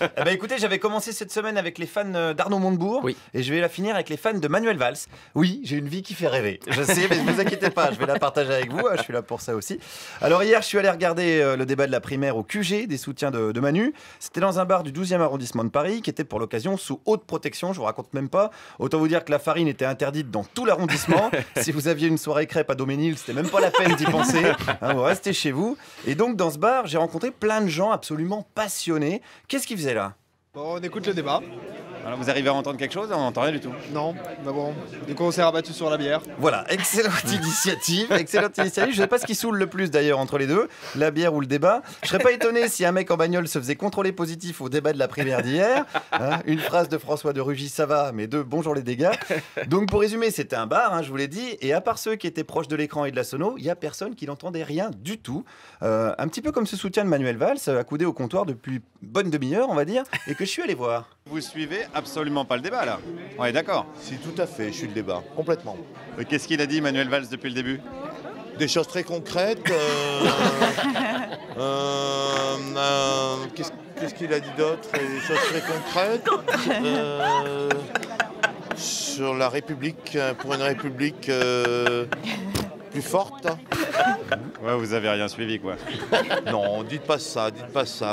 Eh ben, écoutez, j'avais commencé cette semaine avec les fans d'Arnaud Montebourg Oui. et je vais la finir avec les fans de Manuel Valls. Oui, j'ai une vie qui fait rêver. Je sais, mais ne vous inquiétez pas, je vais la partager avec vous. Je suis là pour ça aussi. Alors hier, je suis allé regarder le débat de la primaire au QG des soutiens de Manu. C'était dans un bar du 12e arrondissement de Paris qui était pour l'occasion sous haute protection. Je vous raconte même pas. Autant vous dire que la farine était interdite dans tout l'arrondissement. Si vous aviez une soirée crêpe à Doménil, c'était même pas la peine d'y penser. Vous restez chez vous. Et donc dans ce bar, j'ai rencontré plein de gens absolument passionnés. Qu'est-ce qu'ils faisaient là? Bon, on écoute le débat. Alors vous arrivez à entendre quelque chose? On n'entend rien du tout. Non, mais bon, du coup on s'est rabattu sur la bière. Voilà, excellente initiative, excellente initiative. Je sais pas ce qui saoule le plus d'ailleurs entre les deux, la bière ou le débat. Je serais pas étonné si un mec en bagnole se faisait contrôler positif au débat de la primaire d'hier. Une phrase de François de Rugy, ça va, mais deux, bonjour les dégâts. Donc pour résumer, c'était un bar, je vous l'ai dit, et à part ceux qui étaient proches de l'écran et de la sono, il y a personne qui n'entendait rien du tout. Un petit peu comme ce soutien de Manuel Valls, accoudé au comptoir depuis bonne demi-heure, on va dire, et que je suis allé voir. Vous suivez absolument pas le débat là. On est d'accord. Si, tout à fait, je suis le débat, complètement. Qu'est-ce qu'il a dit Manuel Valls depuis le début? Des choses très concrètes. Qu'est-ce qu'il a dit d'autre? Des choses très concrètes. Sur la République, pour une République plus forte. Ouais, vous avez rien suivi quoi. Non, dites pas ça,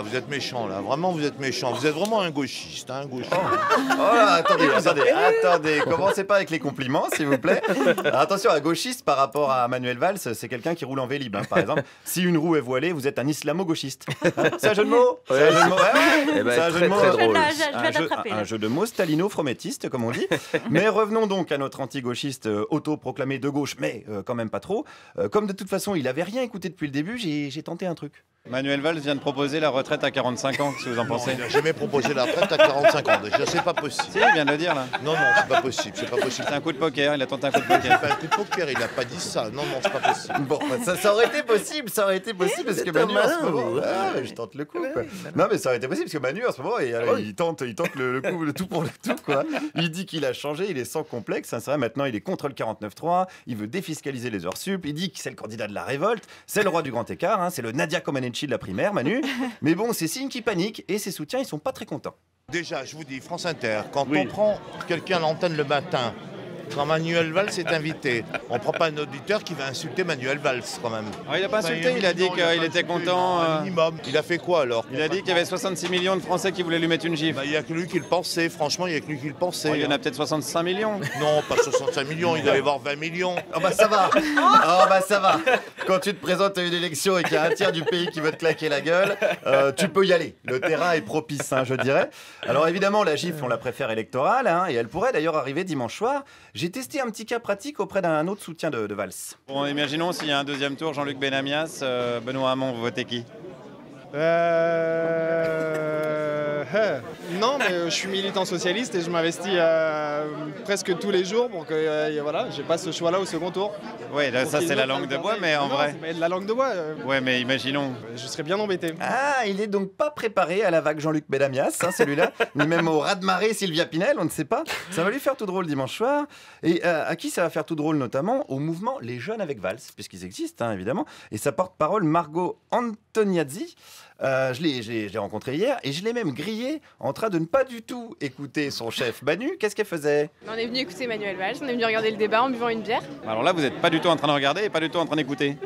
vous êtes méchant là, vraiment vous êtes méchant, vous êtes vraiment un gauchiste, un gauchiste. Oh là, attendez, commencez pas avec les compliments s'il vous plaît. Alors, attention, un gauchiste par rapport à Manuel Valls, c'est quelqu'un qui roule en vélib, par exemple. Si une roue est voilée, vous êtes un islamo-gauchiste. C'est un jeu de mots? C'est un jeu de mots, Eh ben, c'est un jeu de mots. très drôle. Un jeu de mots stalino-fromettiste, comme on dit. Mais revenons donc à notre anti-gauchiste autoproclamé de gauche, mais quand même pas trop. Comme de toute façon, il avait rien écouté depuis le début, j'ai tenté un truc. Manuel Valls vient de proposer la retraite à 45 ans, qu'est-ce que vous en pensez? Il n'a jamais proposé la retraite à 45 ans, déjà c'est pas possible. Si, il vient de le dire là. Non, c'est pas possible, c'est pas possible. C'est un coup de poker, il a tenté un coup de C'est poker. pas un coup de poker, il a pas dit ça, non, c'est pas possible. Bon, ça aurait été possible, parce que Manu en ce moment... je tente le coup, quoi. Non, mais ça aurait été possible, parce que Manu en ce moment, il tente le coup, le tout pour le tout, quoi. Il dit qu'il a changé, il est sans complexe, c'est vrai, maintenant il est contre le 49.3, il veut défiscaliser les heures sup, il dit que c'est le candidat de la révolte, c'est le roi du grand écart, c'est le Nadia Comaneci de la primaire, Manu. Mais bon, c'est signe qu'il panique, et ses soutiens, ils sont pas très contents. Déjà, je vous dis, France Inter, quand on prend quelqu'un à l'antenne le matin, quand Manuel Valls est invité, on ne prend pas un auditeur qui va insulter Manuel Valls quand même. Alors, il n'a pas insulté, il a dit qu'il était content. Minimum. Il a fait quoi alors? Il a dit qu'il y avait 66 millions de Français qui voulaient lui mettre une gifle. Il n'y a que lui qui le pensait, franchement, il n'y a que lui qui le pensait. Il y en a peut-être 65 millions. Non, pas 65 millions, il doit y avoir 20 millions. Oh bah ça va. Quand tu te présentes à une élection et qu'il y a un tiers du pays qui veut te claquer la gueule, tu peux y aller. Le terrain est propice, je dirais. Alors évidemment, la gifle, on la préfère électorale, et elle pourrait d'ailleurs arriver dimanche soir. J'ai testé un petit cas pratique auprès d'un autre soutien de Valls. Bon, imaginons s'il y a un deuxième tour, Jean-Luc Benamias, Benoît Hamon, vous votez qui? Non, mais je suis militant socialiste et je m'investis presque tous les jours, donc voilà, j'ai pas ce choix-là au second tour. Oui, ça c'est la langue de bois, mais en vrai... Mais la langue de bois, Ouais, mais imaginons... je serais bien embêté. Ah, il est donc pas préparé à la vague Jean-Luc Benamias, celui-là, ni même au raz-de-marée Sylvia Pinel, on ne sait pas. Ça va lui faire tout drôle dimanche soir. Et à qui ça va faire tout drôle notamment? Au mouvement Les Jeunes avec Valls, puisqu'ils existent, évidemment. Et sa porte-parole, Margot Antoniazzi, je l'ai rencontrée hier et je l'ai même grillée en train de ne pas du tout écouter son chef Manu. Qu'est-ce qu'elle faisait? On est venu écouter Manuel Valls, on est venu regarder le débat en buvant une bière. Alors là, vous n'êtes pas du tout en train de regarder et pas du tout en train d'écouter.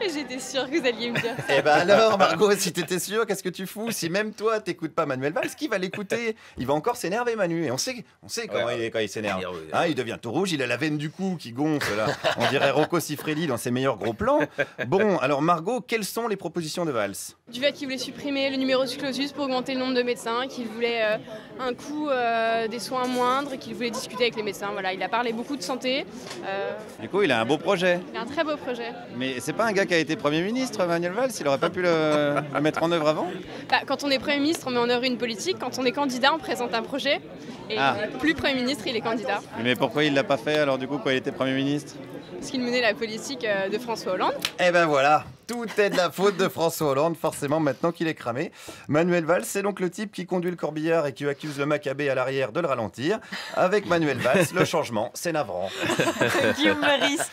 Et j'étais sûre que vous alliez me dire ça. Eh ben alors, Margot, si t'étais sûre, qu'est-ce que tu fous? Si même toi, t'écoutes pas Manuel Valls, qui va l'écouter? Il va encore s'énerver, Manu. Et on sait comment il est quand il s'énerve. Il devient tout rouge, il a la veine du cou qui gonfle, là. On dirait Rocco Siffredi dans ses meilleurs gros plans. Bon, alors Margot, quelles sont les propositions de Valls? Du fait qu'il voulait supprimer le numerus clausus pour augmenter le nombre de médecins, qu'il voulait un coût des soins moindre, qu'il voulait discuter avec les médecins. Voilà, il a parlé beaucoup de santé. Du coup, il a un beau projet. Il a un très beau projet. Mais c'est pas un gars qui a été Premier ministre, Manuel Valls, il aurait pas pu le mettre en œuvre avant? Quand on est Premier ministre, on met en œuvre une politique. Quand on est candidat, on présente un projet. Et plus Premier ministre, il est candidat. Mais pourquoi il l'a pas fait alors du coup quand il était Premier ministre? Parce qu'il menait la politique de François Hollande. Eh ben voilà, tout est de la faute de François Hollande, forcément, maintenant qu'il est cramé. Manuel Valls, c'est donc le type qui conduit le corbillard et qui accuse le Maccabée à l'arrière de le ralentir. Avec Manuel Valls, le changement, c'est navrant. Guillaume Meurice.